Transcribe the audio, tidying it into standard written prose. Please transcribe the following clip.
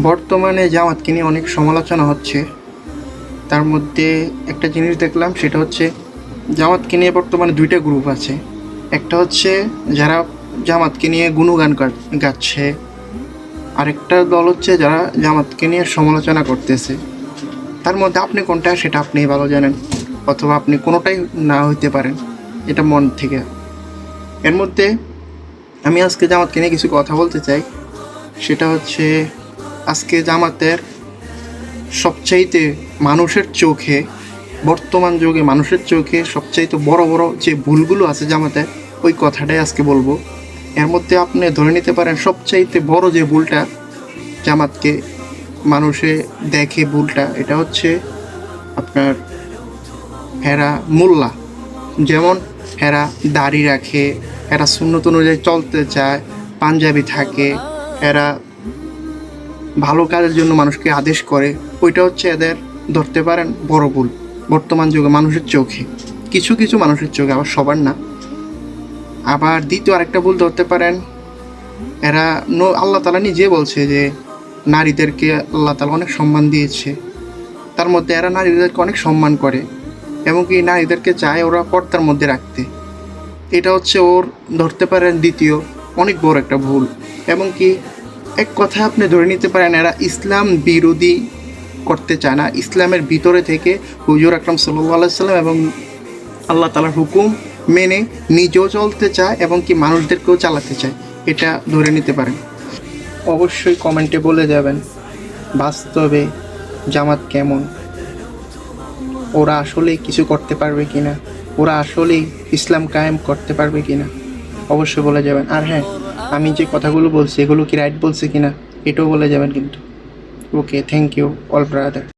বর্তমানে জামাতকে নিয়ে অনেক সমালোচনা হচ্ছে। তার মধ্যে একটা জিনিস দেখলাম, সেটা হচ্ছে জামাতকে নিয়ে বর্তমানে দুইটা গ্রুপ আছে। একটা হচ্ছে যারা জামাতকে নিয়ে গুণগান গাচ্ছে, আরেকটা দল হচ্ছে যারা জামাতকে নিয়ে সমালোচনা করতেছে। তার মধ্যে আপনি কোনটা সেটা আপনিই ভালো জানেন, অথবা আপনি কোনোটাই না হইতে পারেন, এটা মন থেকে। এর মধ্যে আমি আজকে জামাতকে নিয়ে কিছু কথা বলতে চাই। সেটা হচ্ছে আজকে জামাতের সবচাইতে মানুষের চোখে, বর্তমান যুগে মানুষের চোখে সবচাইতে বড় বড় যে ভুলগুলো আছে জামাতে, ওই কথাটাই আজকে বলবো। এর মধ্যে আপনি ধরে নিতে পারেন সবচাইতে বড় যে ভুলটা জামাতকে মানুষে দেখে, ভুলটা এটা হচ্ছে আপনার হেরা মোল্লা। যেমন হেরা দাড়ি রাখে, এরা সুন্নত অনুযায়ী চলতে চায়, পাঞ্জাবি থাকে, এরা ভালো কাজের জন্য মানুষকে আদেশ করে। ওইটা হচ্ছে এদের ধরতে পারেন বড় ভুল বর্তমান যুগে মানুষের চোখে, কিছু কিছু মানুষের চোখে, আবার সবার না। আবার দ্বিতীয় আরেকটা ভুল ধরতে পারেন, এরা আল্লাহ তাআলা নিজে বলছে যে নারীদেরকে আল্লাহ তাআলা অনেক সম্মান দিয়েছে। তার মধ্যে এরা নারীদেরকে অনেক সম্মান করে, এমনকি নারীদেরকে চায় ওরা পর্দার মধ্যে রাখতে। এটা হচ্ছে ওর ধরতে পারেন দ্বিতীয় অনেক বড় একটা ভুল। এমনকি এক কথায় আপনি ধরে নিতে পারেন এরা ইসলাম বিরোধী করতে চায় না, ইসলামের ভিতরে থেকে হুজুর আকরাম সাল্লাল্লাহু আলাইহি সাল্লাম এবং আল্লাহ তাআলার হুকুম মেনে নিজেও চলতে চায় এবং কি মানুষদেরকেও চালাতে চায়, এটা ধরে নিতে পারেন। অবশ্যই কমেন্টে বলে যাবেন বাস্তবে জামাত কেমন, ওরা আসলেই কিছু করতে পারবে কিনা, ওরা আসলেই ইসলাম কায়েম করতে পারবে কিনা, অবশ্যই বলে যাবেন। আর হ্যাঁ, আমি যে কথাগুলো বলছি এগুলো কি রাইট বলছি কিনা এটাও বলে যাবেন কিন্তু। ওকে, থ্যাংক ইউ অল ব্রাদার।